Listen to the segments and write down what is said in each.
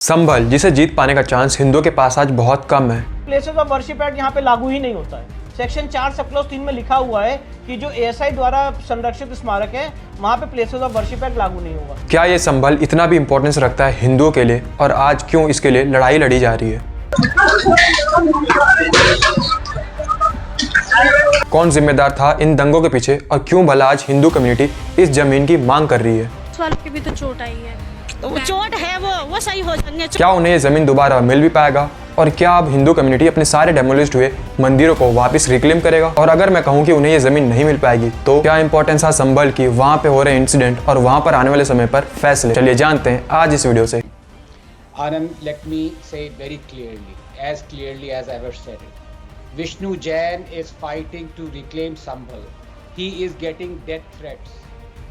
संभल, जिसे जीत पाने का चांस हिंदुओं के पास आज बहुत कम है। प्लेसेस ऑफ वर्शिप एक्ट यहाँ पे लागू ही नहीं होता है। सेक्शन 4 सब क्लॉज 3 में लिखा हुआ है कि जो एएसआई द्वारा संरक्षित स्मारक है वहाँ पे प्लेसेस ऑफ वर्शिप एक्ट लागू नहीं होगा। क्या ये संभल इतना भी इम्पोर्टेंस रखता है हिंदुओं के लिए, और आज क्यों इसके लिए लड़ाई लड़ी जा रही है? कौन जिम्मेदार था इन दंगों के पीछे, और क्यों भला आज हिंदू कम्युनिटी इस जमीन की मांग कर रही है? की भी तो चोट आई है, तो वो चोट है वो सही हो जाएंगे। क्या उन्हें ये जमीन दोबारा मिल भी पाएगा, और क्या अब हिंदू कम्युनिटी अपने सारे डेमोलिश्ड हुए मंदिरों को वापस रिक्लेम करेगा? और अगर मैं कहूं कि उन्हें ये जमीन नहीं मिल पाएगी तो क्या इंपॉर्टेंस है संभल की वहां पे हो रहे इंसिडेंट और वहां पर आने वाले समय पर फैसले? चलिए जानते हैं आज इस वीडियो से। Anand, let me say it very clearly as I ever said it. Vishnu Jain is fighting to reclaim Sambhal. He is getting death threats.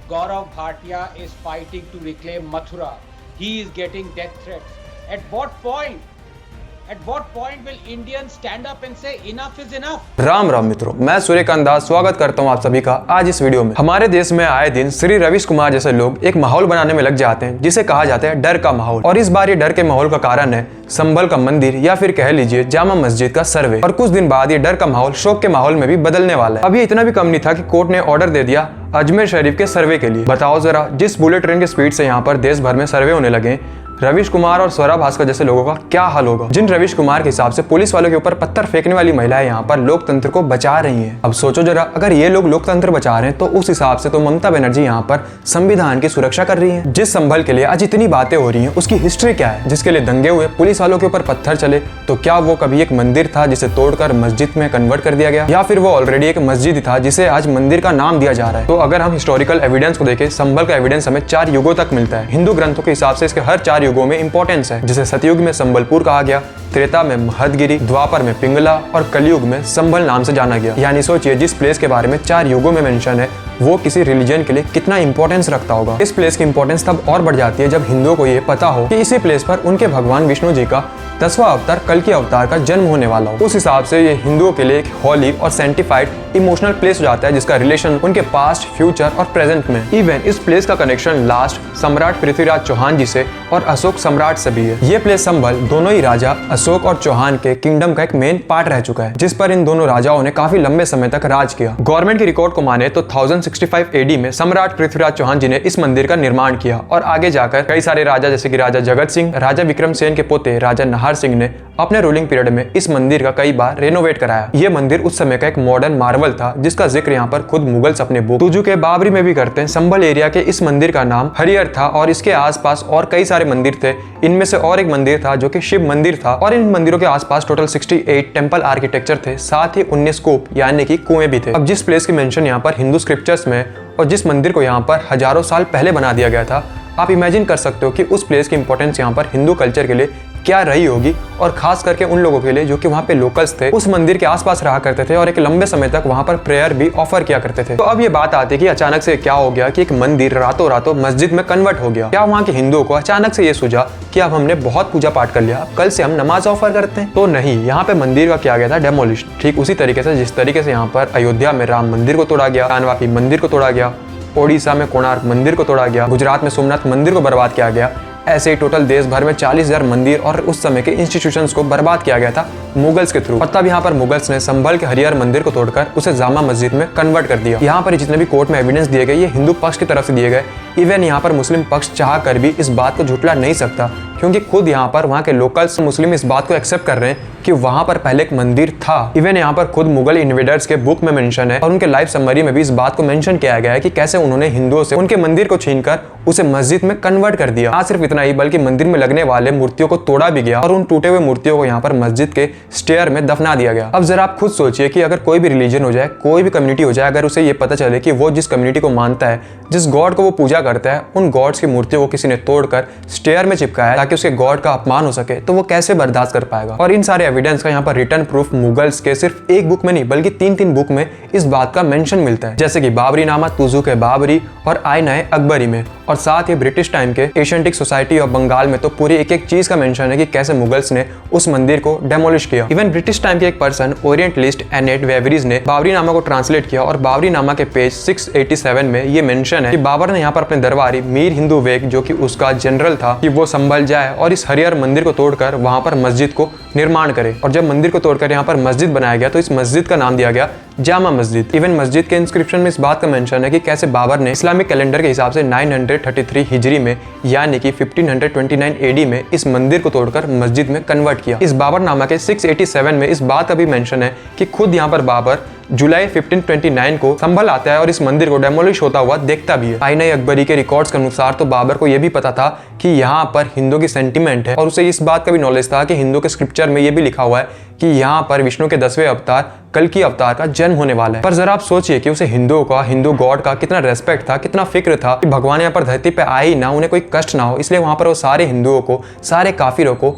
Gaurav Bhatia is fighting to reclaim Mathura. He is getting death threats. At what point will Indians stand up and say enough is enough? Ram Ram मित्रों, मैं सूर्यकांत दास स्वागत करता हूं आप सभी का आज इस वीडियो में। हमारे देश में आए दिन श्री रविश कुमार जैसे लोग एक माहौल बनाने में लग जाते हैं जिसे कहा जाता है डर का माहौल। और इस बार ये डर के माहौल का कारण है संभल का मंदिर, या फिर कह लीजिए जामा मस्जिद का सर्वे। और कुछ दिन बाद ये डर का माहौल शोक के माहौल में भी बदलने वाला है। अब ये इतना भी कम नहीं था कि कोर्ट ने ऑर्डर दे दिया अजमेर शरीफ के सर्वे के लिए। बताओ जरा, जिस बुलेट ट्रेन की स्पीड से यहाँ पर देश भर में सर्वे होने लगे, रविश कुमार और स्वरा भास्कर जैसे लोगों का क्या हाल होगा? जिन रविश कुमार के हिसाब से पुलिस वालों के ऊपर पत्थर फेंकने वाली महिलाएं यहाँ पर लोकतंत्र को बचा रही हैं। अब सोचो जरा, अगर ये लोग लोकतंत्र बचा रहे हैं तो उस हिसाब से तो ममता बनर्जी यहाँ पर संविधान की सुरक्षा कर रही है। जिस संभल के लिए आज इतनी बातें हो रही हैं उसकी हिस्ट्री क्या है, जिसके लिए दंगे हुए, पुलिस वालों के ऊपर पत्थर चले, तो क्या वो कभी एक मंदिर था जिसे तोड़कर मस्जिद में कन्वर्ट कर दिया गया, या फिर वो ऑलरेडी एक मस्जिद था जिसे आज मंदिर का नाम दिया जा रहा है? तो अगर हम हिस्टोरिकल एविडेंस को देखें, संभल का एविडेंस हमें 4 युगों तक मिलता है। हिंदू ग्रंथों के हिसाब से इसके हर 4 युगों में इंपॉर्टेंस है, जिसे सतयुग में संबलपुर कहा गया, त्रेता में महदगिरी, द्वापर में पिंगला और कलयुग में संभल नाम से जाना गया। यानी सोचिए, जिस प्लेस के बारे में 4 युगों में मेंशन है वो किसी रिलीजन के लिए कितना इंपॉर्टेंस रखता होगा। इस प्लेस की इंपॉर्टेंस तब और बढ़ जाती है जब हिंदुओं को ये पता हो कि इसी प्लेस पर उनके भगवान विष्णु जी का 10वां अवतार कल्कि अवतार का जन्म होने वाला हो। उस हिसाब से ये हिंदुओं के लिए एक हॉली और सेंटिफाइड इमोशनल प्लेस हो जाता है, जिसका रिलेशन उनके पास्ट, फ्यूचर और प्रेजेंट में। इवन इस प्लेस का कनेक्शन लास्ट सम्राट पृथ्वीराज चौहान जी से और अशोक सम्राट से भी है। ये प्लेस संभल दोनों ही राजा अशोक और चौहान के किंगडम का एक मेन पार्ट रह चुका है, जिस पर इन दोनों राजाओं ने काफी लंबे समय तक राज किया। गवर्नमेंट की रिकॉर्ड को माने तो 1065 AD में सम्राट पृथ्वीराज चौहान जी ने इस मंदिर का निर्माण किया, और आगे जाकर कई सारे राजा जैसे कि राजा जगत सिंह, राजा विक्रम सेन के पोते राजा नाहर सिंह ने अपने रूलिंग पीरियड में इस मंदिर का कई बार रेनोवेट कराया। ये मंदिर उस समय का एक मॉडर्न मार्वल था, जिसका जिक्र यहाँ पर खुद मुगल्स अपने बुक तुजू के बाबरी में भी करते हैं। संभल एरिया के इस मंदिर का नाम हरियर था, और इसके आसपास और कई सारे मंदिर थे। इनमें से और एक मंदिर था जो कि शिव मंदिर था, और इन मंदिरों के आसपास टोटल 68 टेंपल आर्किटेक्चर थे, साथ ही 19 कूप यानी कि कुएं भी थे। अब जिस प्लेस की मेंशन यहाँ पर हिंदू स्क्रिप्चर्स में, और जिस मंदिर को यहाँ पर हजारों साल पहले बना दिया गया था, आप इमेजिन कर सकते हो कि उस प्लेस की इंपॉर्टेंस यहाँ पर हिंदू कल्चर के लिए क्या रही होगी, और खास करके उन लोगों के लिए जो कि वहाँ पे लोकल्स थे, उस मंदिर के आसपास रहा करते थे और एक लंबे समय तक वहाँ पर प्रेयर भी ऑफर किया करते थे। तो अब ये बात आती है कि अचानक से क्या हो गया कि एक मंदिर रातों रातों मस्जिद में कन्वर्ट हो गया। क्या वहाँ के हिंदुओं को अचानक से ये सूझा कि अब हमने बहुत पूजा पाठ कर लिया, अब कल से हम नमाज ऑफर करते हैं? तो नहीं, यहाँ पे मंदिर का किया गया था डेमोलिश, ठीक उसी तरीके से जिस तरीके से यहाँ पर अयोध्या में राम मंदिर को तोड़ा गया, कानवापी मंदिर को तोड़ा गया, ओडिशा में कोणार्क मंदिर को तोड़ा गया, गुजरात में सोमनाथ मंदिर को बर्बाद किया गया। ऐसे ही टोटल देश भर में 40,000 मंदिर और उस समय के इंस्टीट्यूशंस को बर्बाद किया गया था मुगल्स के थ्रू। और तब यहाँ पर मुगल्स ने संभल के हरियर मंदिर को तोड़कर उसे जामा मस्जिद में कन्वर्ट कर दिया। यहाँ पर जितने भी कोर्ट में एविडेंस दिए गए ये हिंदू पक्ष की तरफ से दिए गए। इवन यहाँ पर मुस्लिम पक्ष चाह कर भी इस बात को झुटला नहीं सकता, क्योंकि खुद यहाँ पर वहाँ के लोकल्स मुस्लिम इस बात को एक्सेप्ट कर रहे हैं कि वहाँ पर पहले एक मंदिर था। इवन यहाँ पर खुद मुगल इन्वेडर्स के बुक में मेंशन है, और उनके लाइफ समरी में भी इस बात को मेंशन किया गया है कि कैसे उन्होंने हिंदुओं से उनके मंदिर को छीनकर उसे मस्जिद में कन्वर्ट कर दिया। ना सिर्फ इतना ही, बल्कि मंदिर में लगने वाले मूर्तियों को तोड़ा भी गया, और उन टूटे हुए मूर्तियों को यहाँ पर मस्जिद के स्टेयर में दफना दिया गया। अब जरा आप खुद सोचिए कि अगर कोई भी रिलीजन हो जाए, कोई भी कम्युनिटी हो जाए, अगर उसे ये पता चले कि वो जिस कम्युनिटी को मानता है, जिस गॉड को वो पूजा करता है, उन गॉड्स की मूर्तियों को किसी ने तोड़कर स्टेयर में चिपकाया ताकि उसके गॉड का अपमान हो सके, तो वो कैसे बर्दाश्त कर पाएगा? और इन सारे एविडेंस का यहाँ पर रिटर्न प्रूफ मुगल्स के सिर्फ एक बुक में नहीं बल्कि 3 बुक में इस बात का मेंशन मिलता है, जैसे कि बाबरी नामा तुजुक बाबरी और आईना अकबरी में। और साथ ही ब्रिटिश टाइम के एशियंटिक सोसाइटी ऑफ बंगाल में तो पूरी एक चीज का मेंशन है कि कैसे मुगल्स ने उस मंदिर को डेमोलिश किया। इवन ब्रिटिश टाइम के एक पर्सन ओरिएंटलिस्ट एनेट वेवरीज ने बाबरी नामा को ट्रांसलेट किया और बाबरी नामा के पेज 687 में ये मेंशन है कि बाबर ने यहाँ पर अपने दरबारी मीर हिंदू वेग, जो कि उसका जनरल था, कि वो संभल जाए और इस हरिहर मंदिर को तोड़कर वहां पर मस्जिद को निर्माण करे। और जब मंदिर को तोड़कर यहाँ पर मस्जिद बनाया गया तो इस मस्जिद का नाम दिया गया जामा मस्जिद। इवन मस्जिद के इंस्क्रिप्शन में इस बात का मेंशन है कि कैसे बाबर ने इस्लामिक कैलेंडर के हिसाब से 933 हिजरी में यानी कि 1529 एडी में इस मंदिर को तोड़कर मस्जिद में कन्वर्ट किया। इस बाबरनामा के 687 में इस बात का भी मेंशन है कि खुद यहाँ पर बाबर जुलाई 1529 को संभल आता है और इस मंदिर को डेमोलिश होता हुआ देखता भी है। आईना अकबरी के रिकॉर्ड्स के अनुसार तो बाबर को यह भी पता था कि यहाँ पर हिंदू की सेंटिमेंट है और उसे इस बात का भी नॉलेज था कि हिंदू के स्क्रिप्चर में यह भी लिखा हुआ है कि यहाँ पर विष्णु के 10वें अवतार कल्कि अवतार का जन्म होने वाला है। पर जरा आप सोचिए कि उसे हिंदुओं का, हिंदू गॉड का कितना रेस्पेक्ट था, कितना फिक्र था कि भगवान यहाँ पर धरती पे आए ही ना, उन्हें कोई कष्ट ना हो, इसलिए वहां पर वो सारे हिंदुओं को, सारे काफिरों को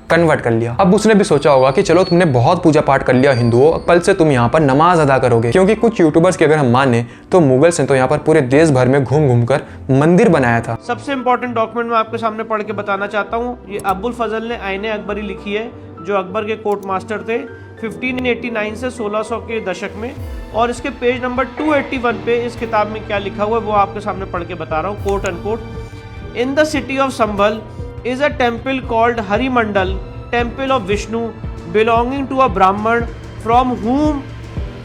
कन्वर्ट कर लिया। अब उसने भी सोचा होगा कि चलो तुमने बहुत पूजा पाठ कर लिया हिंदुओं, कल से तुम यहाँ पर नमाज अदा करोगे, क्योंकि कुछ यूट्यूबर्स की अगर हम माने तो मुगल्स ने तो यहाँ पर पूरे देश भर में घूम घूम कर मंदिर बनाया था। सबसे इंपॉर्टेंट डॉक्यूमेंट मैं आपके सामने पढ़ के बताना चाहता हूँ। ये अबुल फजल ने आईने अकबरी लिखी है, जो अकबर के कोर्ट मास्टर थे 1589 से 1600 के दशक में। और इसके पेज नंबर 281 पे इस किताब में क्या लिखा हुआ है वो आपके सामने पढ़ के बता रहा हूँ, quote unquote. In the city of Sambhal is a temple called Harimandal, temple of Vishnu, belonging to a Brahmin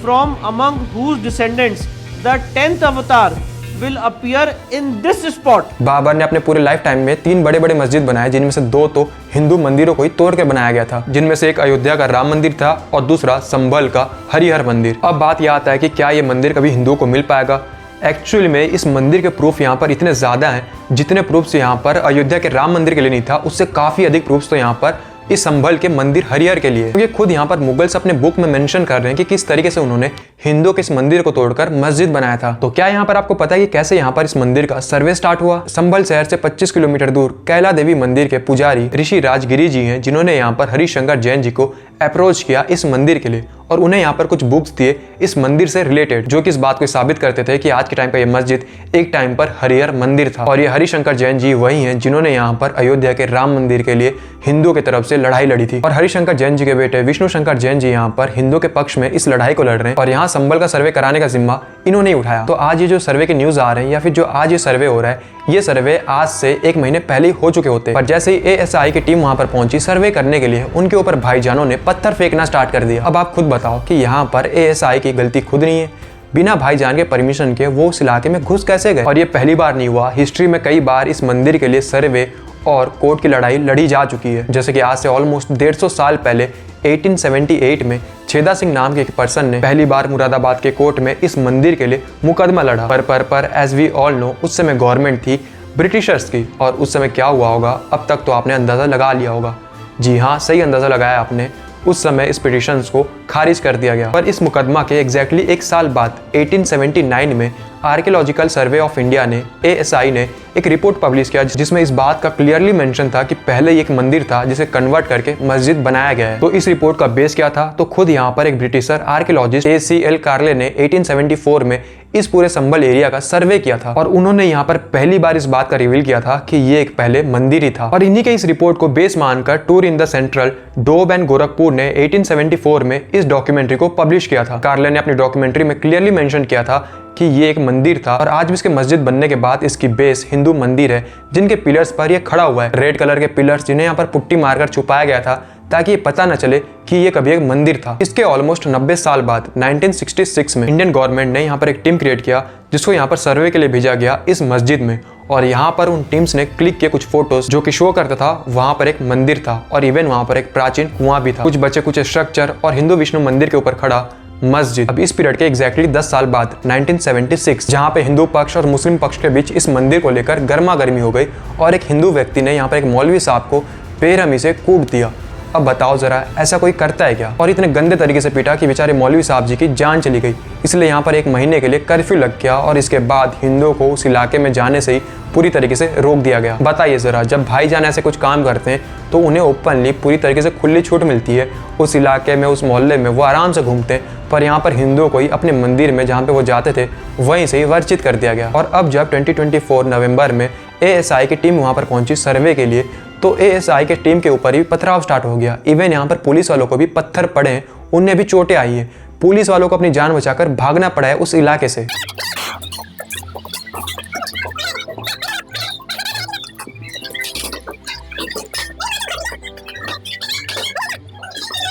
from among whose descendants the 10th avatar will appear in this spot। Babar ने अपने पूरे लाइफ टाइम में 3 बड़े बड़े मस्जिद बनाए, जिनमें से 2 तो हिंदू मंदिरों को ही तोड़ के बनाया गया था, जिनमें से एक अयोध्या का राम मंदिर था और दूसरा संभल का हरिहर मंदिर। अब बात यह आता है कि क्या ये मंदिर कभी हिंदुओं को मिल पाएगा। एक्चुअली में इस मंदिर के प्रूफ यहाँ पर इतने ज्यादा हैं, जितने प्रूफ्स यहाँ पर अयोध्या के राम मंदिर के लिए नहीं था, उससे काफी अधिक प्रूफ्स तो यहाँ पर इस संभल के मंदिर हरिहर के लिए। क्योंकि खुद यहाँ पर मुगल्स अपने बुक में मेंशन कर रहे हैं कि किस तरीके से उन्होंने हिंदुओं के इस मंदिर को तोड़कर मस्जिद बनाया था। तो क्या यहाँ पर आपको पता है कि कैसे यहाँ पर इस मंदिर का सर्वे स्टार्ट हुआ। संभल शहर से 25 किलोमीटर दूर कैला देवी मंदिर के पुजारी ऋषि राजगिरी जी हैं, जिन्होंने यहाँ पर हरिशंकर जैन जी को अप्रोच किया इस मंदिर के लिए और उन्हें यहाँ पर कुछ बुक्स दिए इस मंदिर से रिलेटेड, जो कि इस बात को साबित करते थे कि आज के टाइम पर यह मस्जिद एक टाइम पर हरिहर मंदिर था। और ये हरिशंकर जैन जी वही हैं जिन्होंने यहाँ पर अयोध्या के राम मंदिर के लिए हिंदुओं की तरफ से लड़ाई लड़ी थी। और हरिशंकर जैन जी के बेटे विष्णु शंकर जैन जी यहाँ पर हिंदुओं के पक्ष में इस लड़ाई को लड़ रहे हैं और यहाँ संभल का सर्वे कराने का जिम्मा इन्होंने उठाया। तो आज ये जो सर्वे के न्यूज आ रहे हैं या फिर जो आज ये सर्वे हो रहा है, ये सर्वे आज से 1 महीने पहले ही हो चुके होते, पर जैसे ही ASI की टीम वहां पर पहुंची सर्वे करने के लिए, उनके ऊपर भाईजानों ने पत्थर फेंकना स्टार्ट कर दिया। अब आप खुद बताओ कि यहाँ पर ASI की गलती खुद नहीं है, बिना भाईजान के परमिशन के वो उस इलाके में घुस कैसे गए। और ये पहली बार नहीं हुआ, हिस्ट्री में कई बार इस मंदिर के लिए सर्वे और कोर्ट की लड़ाई लड़ी जा चुकी है। जैसे कि आज से ऑलमोस्ट 150 साल पहले 1878 में छेदा सिंह नाम के एक पर्सन ने पहली बार मुरादाबाद के कोर्ट में इस मंदिर के लिए मुकदमा लड़ा। पर एज वी ऑल नो उस समय गवर्नमेंट थी ब्रिटिशर्स की, और उस समय क्या हुआ होगा अब तक तो आपने अंदाजा लगा लिया होगा। जी हाँ, सही अंदाजा लगाया आपने, उस समय इस पिटिशंस को खारिज कर दिया गया। पर इस मुकदमा के एग्जैक्टली 1 साल बाद 1879 में आर्कियोलॉजिकल सर्वे ऑफ इंडिया ने ASI ने एक रिपोर्ट पब्लिश किया, जिसमें इस बात का क्लियरली मेंशन था कि पहले एक मंदिर था जिसे कन्वर्ट करके मस्जिद बनाया गया है। तो इस रिपोर्ट का बेस क्या था, तो खुद यहाँ पर एक ब्रिटिशर आर्कियोलॉजिस्ट ACL कार्ले ने 1874 में इस पूरे संभल एरिया का सर्वे किया था और उन्होंने यहाँ पर पहली बार इस बात का रिवील किया था कि ये एक पहले मंदिर ही था। और इन्हीं के इस रिपोर्ट को बेस मानकर tour in the central Doab and Gorakhpur ने 1874 में इस डॉक्यूमेंट्री को पब्लिश किया था। कार्ले ने अपनी डॉक्यूमेंट्री में क्लियरली मेंशन किया था कि ये एक मंदिर था और आज भी इसके मस्जिद बनने के बाद इसकी बेस हिंदू मंदिर है, जिनके पिलर्स पर ये खड़ा हुआ है। रेड कलर के पिलर्स जिन्हें यहाँ पर पुट्टी मारकर छुपाया गया था ताकि ये पता न चले कि ये कभी एक मंदिर था। इसके ऑलमोस्ट 90 साल बाद 1966 में इंडियन गवर्नमेंट ने यहाँ पर एक टीम क्रिएट किया, जिसको यहाँ पर सर्वे के लिए भेजा गया इस मस्जिद में। और यहाँ पर उन टीम्स ने क्लिक किए कुछ फोटोज जो कि शो करता था वहाँ पर एक मंदिर था और इवन वहाँ पर एक प्राचीन कुआं भी था, कुछ बचे कुछ स्ट्रक्चर और हिंदू विष्णु मंदिर के ऊपर खड़ा मस्जिद। अब इस पीरियड के एग्जैक्टली 10 साल बाद 1976 जहाँ पे हिंदू पक्ष और मुस्लिम पक्ष के बीच इस मंदिर को लेकर गर्मा गर्मी हो गई और एक हिंदू व्यक्ति ने यहाँ पर एक मौलवी साहब को बेरहमी से कूट दिया। अब बताओ जरा ऐसा कोई करता है क्या? और इतने गंदे तरीके से पीटा कि बेचारे मौलवी साहब जी की जान चली गई। इसलिए यहाँ पर 1 महीने के लिए कर्फ्यू लग गया और इसके बाद हिंदुओं को उस इलाके में जाने से ही पूरी तरीके से रोक दिया गया। बताइए जरा, जब भाईजान ऐसे कुछ काम करते हैं तो उन्हें ओपनली पूरी तरीके से खुली छूट मिलती है, उस इलाके में, उस मोहल्ले में वो आराम से घूमते हैं, पर यहाँ पर हिंदुओं को ही अपने मंदिर में जहाँ पे वो जाते थे वहीं से ही वर्जित कर दिया गया। और अब जब 2024 नवंबर में ASI की टीम वहाँ पर पहुंची सर्वे के लिए, तो ASI के टीम के ऊपर ही पथराव स्टार्ट हो गया। इवन यहाँ पर पुलिस वालों को भी पत्थर पड़े हैं, उन्हें भी चोटें आई है। पुलिस वालों को अपनी जान बचाकर भागना पड़ा है उस इलाके से।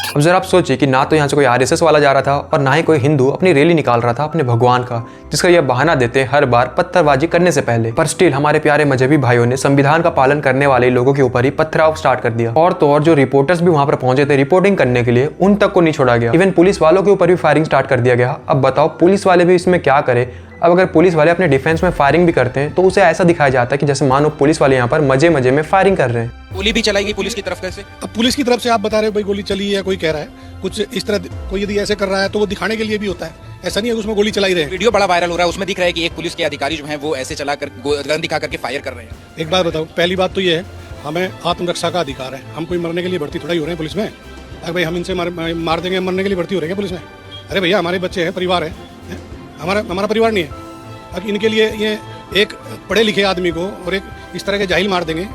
अब जरा आप सोचिए कि ना तो यहाँ से कोई RSS वाला जा रहा था और ना ही कोई हिंदू अपनी रैली निकाल रहा था अपने भगवान का, जिसका यह बहाना देते हैं हर बार पत्थरबाजी करने से पहले। पर स्टिल हमारे प्यारे मजहबी भाइयों ने संविधान का पालन करने वाले लोगों के ऊपर ही पथराव स्टार्ट कर दिया। और तो और जो रिपोर्टर्स भी वहां पर पहुंचे थे रिपोर्टिंग करने के लिए, उन तक को नहीं छोड़ा गया। इवन पुलिस वालों के ऊपर भी फायरिंग स्टार्ट कर दिया गया। अब बताओ पुलिस वाले भी इसमें क्या करे? अब अगर पुलिस वाले अपने डिफेंस में फायरिंग भी करते हैं तो उसे ऐसा दिखाया जाता है कि जैसे मानो पुलिस वाले यहाँ पर मजे मजे में फायरिंग कर रहे हैं। गोली भी चलाई गई पुलिस की तरफ कैसे? अब पुलिस की तरफ से आप बता रहे हो भाई गोली चली है, कोई कह रहा है कुछ इस तरह, कोई यदि ऐसे कर रहा है तो वो दिखाने के लिए भी होता है, ऐसा नहीं है उसमें गोली चलाई रहे। वीडियो बड़ा वायरल हो रहा है, उसमें दिख रहा है कि एक पुलिस के अधिकारी जो हैं वो ऐसे चलाकर गन दिखा करके फायर कर रहे हैं। एक बात बताओ, पहली बात तो ये है हमें आत्मरक्षा का अधिकार है, हम कोई मरने के लिए भर्ती थोड़ा ही हो रहे हैं पुलिस में। अरे भाई हम इनसे मार देंगे, मरने के लिए भर्ती हो रहे हैं पुलिस में? अरे भैया हमारे बच्चे हैं, परिवार है, हमारा परिवार नहीं है। अब इनके लिए ये एक पढ़े लिखे आदमी को और एक इस तरह के जाहिल मार देंगे,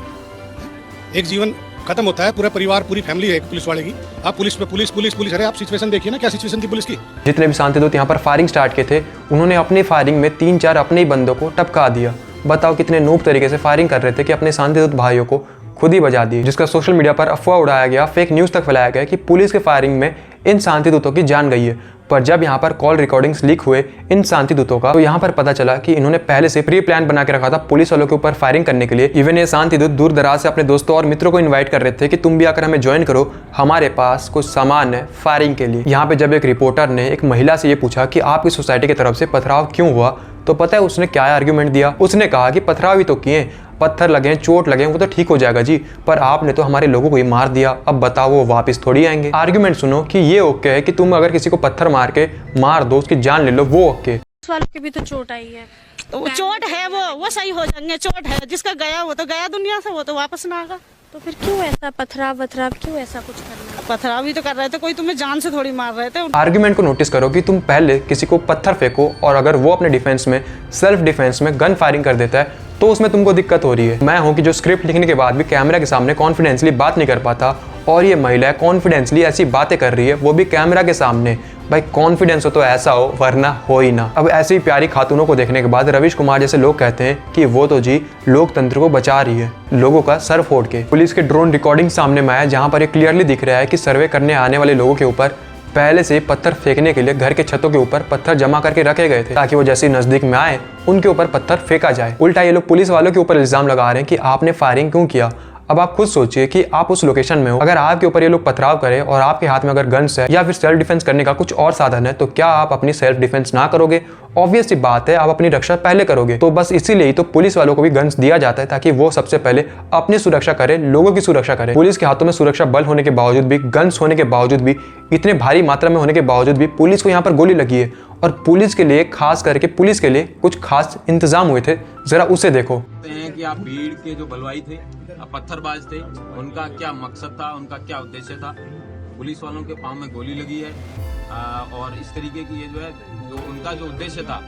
एक जीवन खत्म होता है, पूरा परिवार, पूरी फैमिली है पुलिस वाले की। आप पुलिस पे पुलिस, अरे आप सिचुएशन देखिए ना, क्या सिचुएशन थी पुलिस की। जितने भी शांतिदूत यहाँ पर फायरिंग स्टार्ट किए थे, उन्होंने अपनी फायरिंग में 3-4 अपने ही बंदों को टपका दिया। बताओ कितने नूब तरीके से फायरिंग कर रहे थे कि अपने शांतिदूत भाइयों को खुद ही बजा दिए, जिसका सोशल मीडिया पर अफवाह उड़ाया गया, फेक न्यूज तक फैलाया गया कि पुलिस के फायरिंग में इन शांतिदूतों की जान गई है। पर जब यहाँ पर कॉल रिकॉर्डिंग्स लीक हुए इन शांतिदूतों का, तो यहाँ पर पता चला कि इन्होंने पहले से प्री प्लान बना के रखा था पुलिस वालों के ऊपर फायरिंग करने के लिए। इवन ये शांतिदूत दूर दराज से अपने दोस्तों और मित्रों को इन्वाइट कर रहे थे कि तुम भी आकर हमें ज्वाइन करो, हमारे पास कुछ सामान है फायरिंग के लिए। यहाँ पे जब एक रिपोर्टर ने एक महिला से ये पूछा कि आपकी सोसाइटी की तरफ से पथराव क्यों हुआ, तो पता है उसने क्या आर्ग्यूमेंट दिया? उसने कहा कि पथराव ही तो किए, पत्थर लगे, चोट लगे, वो तो ठीक हो जाएगा जी, पर आपने तो हमारे लोगों को ही मार दिया, अब बताओ वो वापस थोड़ी आएंगे। आर्ग्यूमेंट सुनो कि ये ओके है कि तुम अगर किसी को पत्थर मार के मार दो, उसकी जान ले लो, वो ओके। वालों की भी तो चोट आई है। वो चोट है, वो सही हो जाएंगे। चोट है, जिसका गया वो तो गया दुनिया से, वो तो वापस ना आएगा। तो फिर क्यों ऐसा पथराव क्यों ऐसा कुछ करना? पथराव ही तो कर रहे थे, कोई तुम्हें जान से थोड़ी मार रहे थे। आर्ग्यूमेंट को नोटिस करो कि तुम पहले किसी को पत्थर फेंको और अगर वो अपने डिफेंस में, सेल्फ डिफेंस में गन फायरिंग कर देता है तो उसमें तुमको दिक्कत हो रही है। मैं हूं कि जो स्क्रिप्ट लिखने के बाद भी कैमरा के सामने कॉन्फिडेंसली बात नहीं कर पाता, और ये महिला कॉन्फिडेंसली ऐसी बातें कर रही है, वो भी कैमरा के सामने। भाई कॉन्फिडेंस हो तो ऐसा हो, वरना हो ही ना। अब ऐसी प्यारी खातूनों को देखने के बाद रवीश कुमार जैसे लोग कहते हैं कि वो तो जी लोकतंत्र को बचा रही है, लोगों का सर फोड़ के। पुलिस के ड्रोन रिकॉर्डिंग सामने में आया, जहां पर ये क्लियरली दिख रहा है कि सर्वे करने आने वाले लोगों के ऊपर पहले से पत्थर फेंकने के लिए घर के छतों के ऊपर पत्थर जमा करके रखे गए थे, ताकि वो जैसे नजदीक में आए उनके ऊपर पत्थर फेंका जाए। उल्टा ये लोग पुलिस वालों के ऊपर इल्जाम लगा रहे हैं कि आपने फायरिंग क्यों किया। अब आप खुद सोचिए कि आप उस लोकेशन में हो, अगर आपके ऊपर ये लोग पथराव करें और आपके हाथ में अगर गन्स है या फिर सेल्फ डिफेंस करने का कुछ और साधन है, तो क्या आप अपनी सेल्फ डिफेंस ना करोगे? ऑब्वियस सी बात है, आप अपनी रक्षा पहले करोगे। तो बस इसीलिए ही तो पुलिस वालों को भी गन्स दिया जाता है, ताकि वो सबसे पहले अपनी सुरक्षा करे, लोगों की सुरक्षा करे। पुलिस के हाथों में सुरक्षा बल होने के बावजूद भी, गन्स होने के बावजूद भी, इतने भारी मात्रा में होने के बावजूद भी पुलिस को यहाँ पर गोली लगी है। और पुलिस के लिए, खास करके पुलिस के लिए कुछ खास इंतजाम हुए थे, जरा उसे देखो। हैं कि आप भीड़ के जो बलवाई थे, पत्थरबाज थे, उनका क्या मकसद था, उनका क्या उद्देश्य था? पुलिस वालों के पांव में गोली लगी है और इस तरीके की ये जो है, जो उनका जो उद्देश्य था।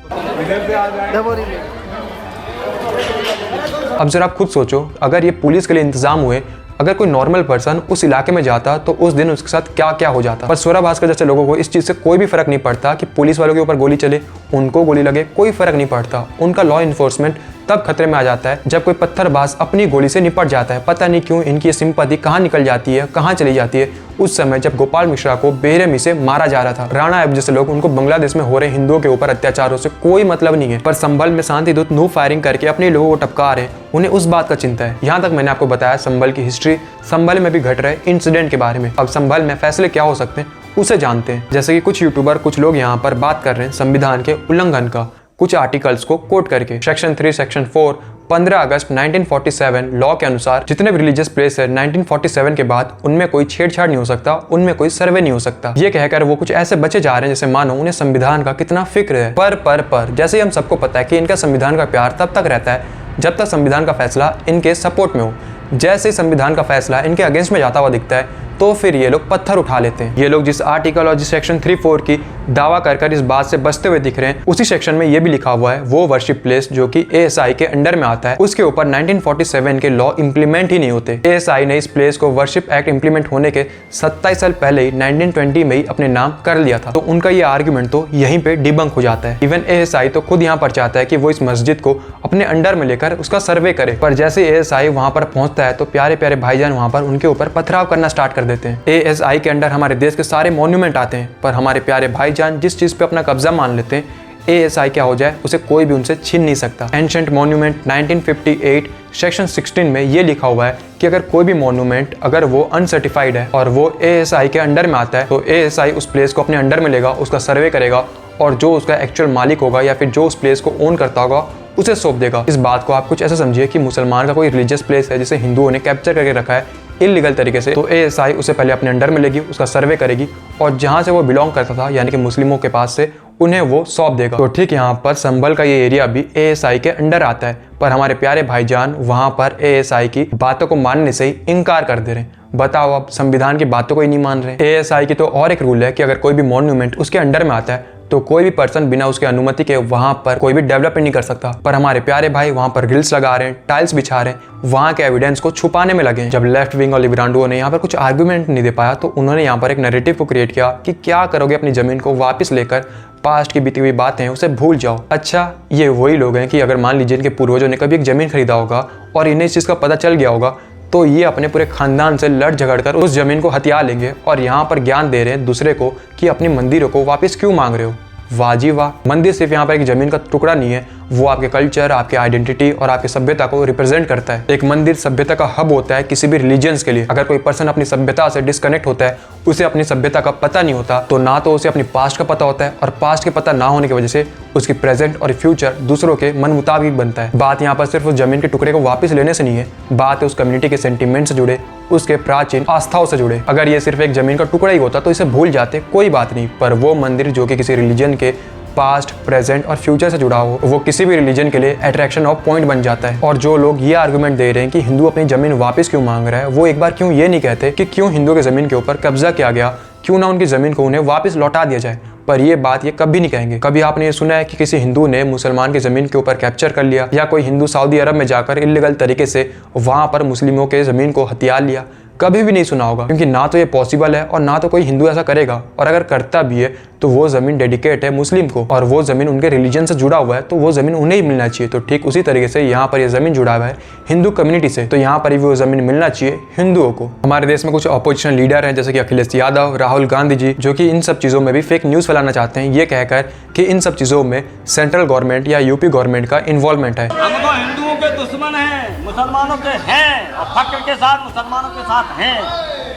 अब जरा आप खुद सोचो, अगर ये पुलिस के लिए इंतजाम हुए, अगर कोई नॉर्मल पर्सन उस इलाके में जाता तो उस दिन उसके साथ क्या क्या हो जाता। पर स्वरा भास्कर जैसे लोगों को इस चीज से कोई भी फर्क नहीं पड़ता कि पुलिस वालों के ऊपर गोली चले, उनको गोली लगे, कोई फर्क नहीं पड़ता। उनका लॉ इन्फोर्समेंट तब खतरे में आ जाता है जब कोई पत्थरबाज अपनी गोली से निपट जाता है। पता नहीं क्यों इनकी ये सिंपैथी कहाँ निकल जाती है, कहाँ चली जाती है। उस समय जब गोपाल मिश्रा को बेरहमी से मारा जा रहा था, राणा ऐप जैसे लोग, उनको बांग्लादेश में हो रहे हिंदुओं के ऊपर अत्याचारों से कोई मतलब नहीं है, पर संभल में शांतिदूत नू फायरिंग करके अपने लोगों को टपका रहे हैं, उन्हें उस बात का चिंता है। यहाँ तक मैंने आपको बताया संभल की हिस्ट्री, संभल में भी घट रहे इंसिडेंट के बारे में। अब संभल में फैसले क्या हो सकते हैं उसे जानते हैं। जैसे कि कुछ यूट्यूबर, कुछ लोग यहाँ पर बात कर रहे हैं संविधान के उल्लंघन का, कुछ आर्टिकल्स को कोट करके, सेक्शन 3, सेक्शन 4, 15 अगस्त 1947 लॉ के अनुसार जितने भी रिलीजियस प्लेस है 1947 के बाद उनमें कोई छेड़छाड़ नहीं हो सकता, उनमें कोई सर्वे नहीं हो सकता। ये कहकर वो कुछ ऐसे बचे जा रहे हैं जैसे मानो उन्हें संविधान का कितना फिक्र है। पर जैसे ही हम सबको पता है कि इनका संविधान का प्यार तब तक रहता है जब तक संविधान का फैसला इनके सपोर्ट में हो। जैसे ही संविधान का फैसला इनके अगेंस्ट में जाता हुआ दिखता है तो फिर ये लोग पत्थर उठा लेते हैं। ये लोग जिस आर्टिकल और जिस सेक्शन 3-4 की दावा कर इस बात से बचते हुए दिख रहे हैं, उसी सेक्शन में ये भी लिखा हुआ है वो वर्शिप प्लेस जो कि ASI के अंडर में आता है, उसके ऊपर 1947 के लॉ इंप्लीमेंट ही नहीं होते। ASI ने इस प्लेस को वर्शिप एक्ट इंप्लीमेंट होने के 27 साल पहले ही 1920 में ही अपने नाम कर लिया था। तो उनका ये आर्ग्यूमेंट तो यहीं पे डिबंक हो जाता है। इवन ASI तो खुद यहाँ पर चाहता है कि वो इस मस्जिद को अपने अंडर में लेकर उसका सर्वे करे, पर जैसे ASI वहां पर पहुंचता है तो प्यारे प्यारे भाईजान वहां पर उनके ऊपर पथराव करना स्टार्ट कर देते हैं। ASI के अंडर हमारे देश के सारे मॉन्यूमेंट आते हैं, पर हमारे प्यारे भाईजान जिस चीज पे अपना कब्जा मान लेते हैं ASI क्या हो जाए उसे कोई भी उनसे छीन नहीं सकता। एंशिएंट मॉन्यूमेंट 1958 सेक्शन 16 में ये लिखा हुआ है कि अगर कोई भी मॉन्यूमेंट अगर वो अनसर्टिफाइड है और वो ASI के अंडर में आता है तो ASI उस प्लेस को अपने अंडर में लेगा, उसका सर्वे करेगा और जो उसका एक्चुअल मालिक होगा या फिर जो उस प्लेस को ओन करता होगा उसे सौंप देगा। इस बात को आप कुछ ऐसा समझिए कि मुसलमान का कोई रिलीजियस प्लेस है जिसे हिंदुओं ने कैप्चर करके रखा है इलीगल तरीके से, तो ASI उसे पहले अपने अंडर में लेगी, उसका सर्वे करेगी और जहां से वो बिलोंग करता था यानी कि मुस्लिमों के पास से उन्हें वो सौंप देगा। तो ठीक यहाँ पर संभल का ये एरिया भी ASI के अंडर आता है, पर हमारे प्यारे भाईजान वहां पर ASI की बातों को मानने से ही इनकार कर दे रहे हैं। बताओ, अब संविधान की बातों को ही नहीं मान रहे। ASI की तो और एक रूल है कि अगर कोई भी मॉन्यूमेंट उसके अंडर में आता है तो कोई भी पर्सन बिना उसके अनुमति के वहां पर कोई भी डेवलपमेंट नहीं कर सकता। पर हमारे प्यारे भाई वहां पर ग्रिल्स लगा रहे हैं, टाइल्स बिछा रहे हैं, वहां के एविडेंस को छुपाने में लगे हैं। जब लेफ्ट विंग और लिबरांडो ने यहाँ पर कुछ आर्गुमेंट नहीं दे पाया तो उन्होंने यहाँ पर एक नैरेटिव को क्रिएट किया कि क्या करोगे अपनी जमीन को वापस लेकर, पास्ट की बीती हुई बातें उसे भूल जाओ। अच्छा, ये वही लोग हैं कि अगर मान लीजिए इनके पूर्वजों ने कभी एक जमीन खरीदा होगा और इन्हें इस चीज का पता चल गया होगा तो ये अपने पूरे खानदान से लड़ झगड़ कर उस जमीन को हथिया लेंगे और यहाँ पर ज्ञान दे रहे हैं दूसरे को कि अपनी मंदिरों को वापस क्यों मांग रहे हो। वाह जी वाह। मंदिर सिर्फ यहाँ पर एक जमीन का टुकड़ा नहीं है, वो आपके कल्चर, आपके आइडेंटिटी और आपकी सभ्यता को रिप्रेजेंट करता है। एक मंदिर सभ्यता का हब होता है किसी भी रिलीजियंस के लिए। अगर कोई पर्सन अपनी सभ्यता से डिस्कनेक्ट होता है, उसे अपनी सभ्यता का पता नहीं होता, तो ना तो उसे अपनी पास्ट का पता होता है और पास्ट के पता ना होने की वजह से उसकी प्रेजेंट और फ्यूचर दूसरों के मन मुताबिक बनता है। बात यहाँ पर सिर्फ उस जमीन के टुकड़े को वापस लेने से नहीं है, बात है उस कम्युनिटी के सेंटिमेंट से जुड़े, उसके प्राचीन आस्थाओं से जुड़े। अगर ये सिर्फ एक जमीन का टुकड़ा ही होता तो इसे भूल जाते, कोई बात नहीं, पर वो मंदिर जो कि किसी रिलीजन के पास्ट, प्रेजेंट और फ्यूचर से जुड़ा हो, वो किसी भी रिलीजन के लिए अट्रैक्शन ऑफ पॉइंट बन जाता है। और जो लोग ये आर्गुमेंट दे रहे हैं कि हिंदू अपनी जमीन वापस क्यों मांग रहा है, वो एक बार क्यों ये नहीं कहते कि क्यों हिंदुओं की जमीन के ऊपर कब्जा किया गया, क्यों ना उनकी जमीन को उन्हें वापस लौटा दिया जाए। पर ये बात ये कभी नहीं कहेंगे। कभी आपने ये सुना है कि किसी हिंदू ने मुसलमान की जमीन के ऊपर कैप्चर कर लिया, या कोई हिंदू सऊदी अरब में जाकर इलीगल तरीके से वहां पर मुस्लिमों के जमीन को हथिया लिया? कभी भी नहीं सुना होगा, क्योंकि ना तो ये पॉसिबल है और ना तो कोई हिंदू ऐसा करेगा। और अगर करता भी है तो वो जमीन डेडिकेट है मुस्लिम को और वो जमीन उनके रिलीजन से जुड़ा हुआ है, तो वो जमीन उन्हें ही मिलना चाहिए। तो ठीक उसी तरीके से यहाँ पर ये जमीन जुड़ा हुआ है हिंदू कम्युनिटी से, तो यहाँ पर भी वो जमीन मिलना चाहिए हिंदुओं को। हमारे देश में कुछ अपोजिशन लीडर हैं जैसे कि अखिलेश यादव, राहुल गांधी जी, जो कि इन सब चीजों में भी फेक न्यूज फैलाना चाहते हैं, ये कहकर कि इन सब चीजों में सेंट्रल गवर्नमेंट या यूपी गवर्नमेंट का इन्वॉल्वमेंट है। हम तो हिंदुओं के दुश्मन हैं, मुसलमानों के हैं और फक्र के साथ मुसलमानों के साथ हैं,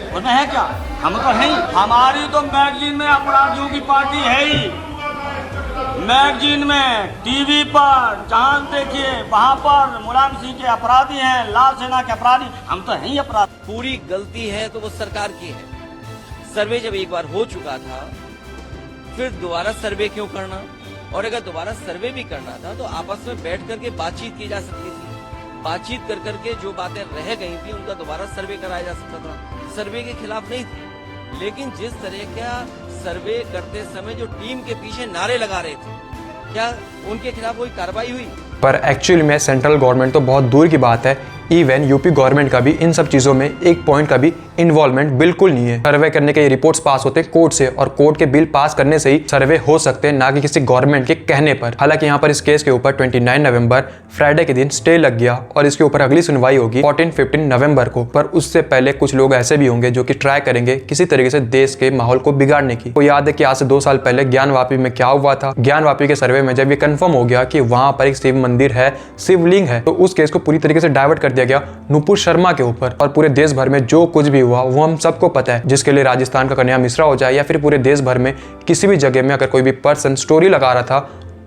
उसमें है क्या? हम तो हैं। हमारी तो मैगजीन में अपराधियों की पार्टी है ही, मैगजीन में, टीवी पर जहाँ देखिए वहाँ पर मुलायम सिंह के अपराधी हैं, लाल सेना के अपराधी, हम तो हैं ही अपराधी। पूरी गलती है तो वो सरकार की है। सर्वे जब एक बार हो चुका था फिर दोबारा सर्वे क्यों करना? और अगर दोबारा सर्वे भी करना था तो आपस में बैठ करके बातचीत की जा सकती थी। बातचीत कर करके जो बातें रह गई थी उनका दोबारा सर्वे कराया जा सकता था। सर्वे के खिलाफ नहीं थी, लेकिन जिस तरह का सर्वे करते समय जो टीम के पीछे नारे लगा रहे थे, क्या उनके खिलाफ कोई कार्रवाई हुई? पर एक्चुअली में सेंट्रल गवर्नमेंट तो बहुत दूर की बात है, इवन यूपी गवर्नमेंट का भी इन सब चीजों में एक पॉइंट का भी इन्वॉल्वमेंट बिल्कुल नहीं है। सर्वे करने के रिपोर्ट्स पास होते हैं कोर्ट से, और कोर्ट के बिल पास करने से ही सर्वे हो सकते हैं, ना कि किसी गवर्नमेंट के कहने पर। हालांकि यहाँ पर इस केस के ऊपर 29 नवंबर फ्राइडे के दिन स्टे लग गया और इसके ऊपर अगली सुनवाई होगी 14-15 नवंबर को। पर उससे पहले कुछ लोग ऐसे भी होंगे जो कि ट्राई करेंगे किसी तरीके से देश के माहौल को बिगाड़ने की। तो याद है कि आज से 2 साल पहले ज्ञानवापी में क्या हुआ था। ज्ञानवापी के सर्वे में जब ये कंफर्म हो गया कि वहां पर एक शिव मंदिर है, शिवलिंग है, तो उस केस को पूरी तरीके से डाइवर्ट कर दिया गया नुपुर शर्मा के ऊपर। और पूरे देश भर में जो कुछ भी हुआ वो हम सबको पता है, जिसके लिए राजस्थान का कन्या मिश्रा हो जाए या फिर पूरे देश भर में किसी भी जगह में अगर कोई भी पर्सन स्टोरी लगा रहा था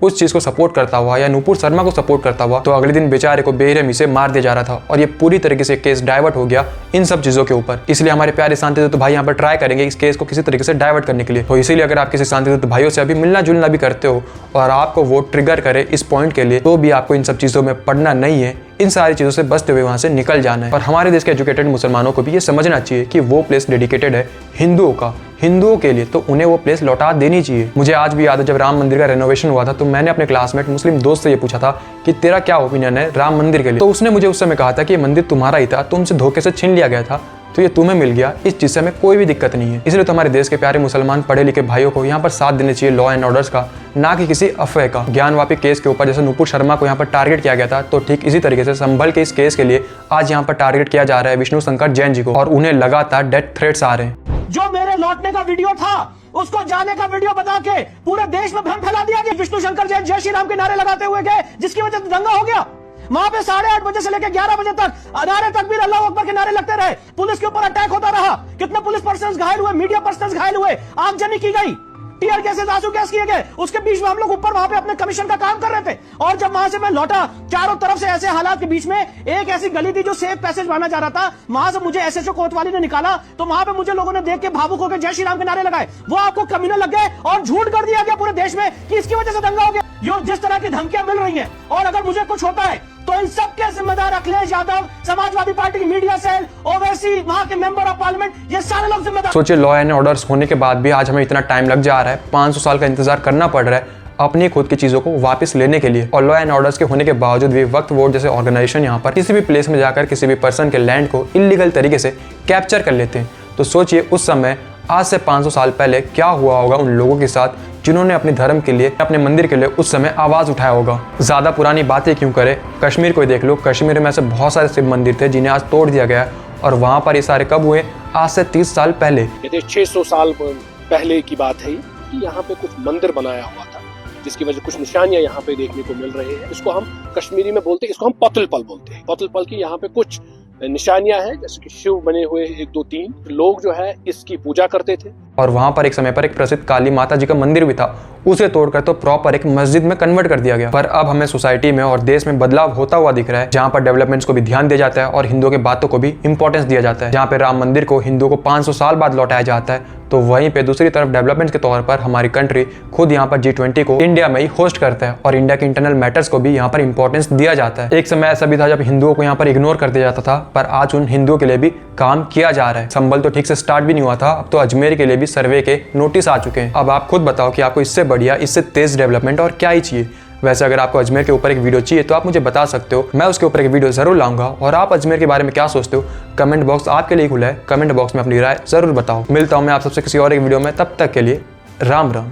उस चीज को सपोर्ट करता हुआ या नूपुर शर्मा को सपोर्ट करता हुआ, तो अगले दिन बेचारे को बेरहमी से मार दिया जा रहा था और ये पूरी तरीके से केस डाइवर्ट हो गया इन सब चीजों के ऊपर। इसलिए हमारे प्यारे शांतिदत्त भाई यहाँ पर ट्राई करेंगे इस केस को किसी तरीके से डाइवर्ट करने के लिए। तो इसीलिए अगर आप किसी शांतिदत्त भाइयों से अभी मिलना जुलना भी करते हो और आपको वो ट्रिगर करे इस पॉइंट के लिए, तो भी आपको इन सब चीजों में पढ़ना नहीं है, इन सारी चीजों से बचते हुए वहां से निकल जाना है। और हमारे देश के एजुकेटेड मुसलमानों को भी ये समझना चाहिए कि वो प्लेस डेडिकेटेड है हिंदुओं के लिए, तो उन्हें वो प्लेस लौटा देनी चाहिए। मुझे आज भी याद है जब राम मंदिर का रेनोवेशन हुआ था तो मैंने अपने क्लासमेट मुस्लिम दोस्त से ये पूछा था कि तेरा क्या ओपिनियन है राम मंदिर के लिए। तो उसने मुझे उस समय कहा था कि ये मंदिर तुम्हारा ही था, तुमसे धोखे से छीन लिया गया था, तो ये तुम्हें मिल गया, इस चीज से हमें कोई भी दिक्कत नहीं है। इसलिए तो हमारे देश के प्यारे मुसलमान पढ़े लिखे भाइयों को यहाँ पर साथ देने चाहिए लॉ एंड ऑर्डर्स का, ना कि किसी अफवाह का। ज्ञानवापी केस के ऊपर जैसे नूपुर शर्मा को यहाँ पर टारगेट किया गया था, तो ठीक इसी तरीके से संभल के इस केस के लिए आज यहाँ पर टारगेट किया जा रहा है विष्णु शंकर जैन जी को, और उन्हें लगातार डेथ थ्रेट्स आ रहे हैं। जो मेरे लौटने का वीडियो था उसको जाने का वीडियो बता के पूरे देश में भ्रम फैला दिया गया। विष्णु शंकर जैन जय श्री राम के नारे लगाते हुए गए, जिसकी वजह से दंगा हो गया। वहां पे 8:30 बजे से लेकर 11 बजे तक नारे तकबीर अल्लाह अकबर के नारे लगते रहे। पुलिस के ऊपर अटैक होता रहा, कितने पुलिस पर्सन्स घायल हुए, मीडिया पर्सन्स घायल हुए, आगजनी की गई, टीयर गैसेस आंसू गैस किए गए। उसके बीच में हम लोग ऊपर वहां पे अपने कमीशन का काम कर रहे थे। और जब वहां से मैं लौटा, चारों तरफ से ऐसे हालात के बीच में एक ऐसी गली थी जो सेफ पैसेज माना जा रहा था, वहां से मुझे एसएचओ कोतवाली ने निकाला, तो वहां पे मुझे लोगों ने देख के भावुक होकर जय श्री राम के नारे लगाए। वो आपको कमीने लग गए और झूठ कर दिया गया पूरे देश में कि इसकी वजह से दंगा हो गया। यो जिस तरह की धमकियां मिल रही हैं, और अगर मुझे कुछ होता है तो इन सब के जिम्मेदार अखिलेश यादव, समाजवादी पार्टी की मीडिया सेल, ओवैसी, वहां के मेंबर ऑफ पार्लियामेंट, ये सारे लोग जिम्मेदार। सोचिए लॉ एंड ऑर्डर्स होने के बाद भी आज हमें इतना टाइम लग जा रहा है, 500 साल का इंतजार करना पड़ रहा है अपनी खुद की चीजों को वापस लेने के लिए। और लॉ एंड ऑर्डर्स के होने के बावजूद भी वक्त वोट जैसे ऑर्गेनाइजेशन यहाँ पर किसी भी प्लेस में जाकर किसी भी पर्सन के लैंड को इलीगल तरीके से कैप्चर कर लेते हैं। तो सोचिए उस समय आज से 500 साल पहले क्या हुआ होगा उन लोगों के साथ जिन्होंने अपने धर्म के लिए, अपने मंदिर के लिए उस समय आवाज उठाया होगा। ज्यादा पुरानी बातें क्यों करें, कश्मीर को ही देख लो। कश्मीर में ऐसे बहुत सारे शिव मंदिर थे जिन्हें आज तोड़ दिया गया, और वहां पर ये सारे कब हुए, आज से 30 साल पहले। 600 साल पहले की बात है कि यहाँ पे कुछ मंदिर बनाया हुआ था, जिसकी वजह कुछ निशानियां यहाँ पे देखने को मिल रही है। इसको हम कश्मीरी में बोलते हैं, इसको हम पतलपल बोलते हैं। पतलपल की यहाँ पे कुछ निशानियां हैं, जैसे कि शिव बने हुए 1 2 3 लोग जो है इसकी पूजा करते थे। और वहां पर एक समय पर एक प्रसिद्ध काली माता जी का मंदिर भी था, उसे तोड़कर तो प्रॉपर एक मस्जिद में कन्वर्ट कर दिया गया। पर अब हमें सोसाइटी में और देश में बदलाव होता हुआ दिख रहा है, जहां पर डेवलपमेंट्स को भी ध्यान दिया जाता है और हिंदुओं के बातों को भी इंपॉर्टेंस दिया जाता है। जहां पे राम मंदिर को हिंदुओं को 500 साल बाद लौटाया जाता है, तो वहीं पे दूसरी तरफ डेवलपमेंट के तौर पर हमारी कंट्री खुद यहाँ पर G20 को इंडिया में ही होस्ट करता है, और इंडिया के इंटरनल मैटर्स को भी यहाँ पर इंपॉर्टेंस दिया जाता है। एक समय ऐसा भी था जब हिंदुओं को यहाँ पर इग्नोर कर दिया जाता था, पर आज उन हिंदुओं के लिए भी काम किया जा रहा है। संभल तो ठीक से स्टार्ट भी नहीं हुआ था, अब तो अजमेर के लिए भी सर्वे के नोटिस आ चुके हैं। अब आप खुद बताओ कि आपको इससे बढ़िया, इससे तेज डेवलपमेंट और क्या ही चाहिए। वैसे अगर आपको अजमेर के ऊपर एक वीडियो चाहिए तो आप मुझे बता सकते हो, मैं उसके ऊपर एक वीडियो जरूर लाऊंगा। और आप अजमेर के बारे में क्या सोचते हो, कमेंट बॉक्स आपके लिए खुला है, कमेंट बॉक्स में अपनी राय जरूर बताओ। मिलता हूं मैं आप सबसे किसी और एक वीडियो में, तब तक के लिए राम राम।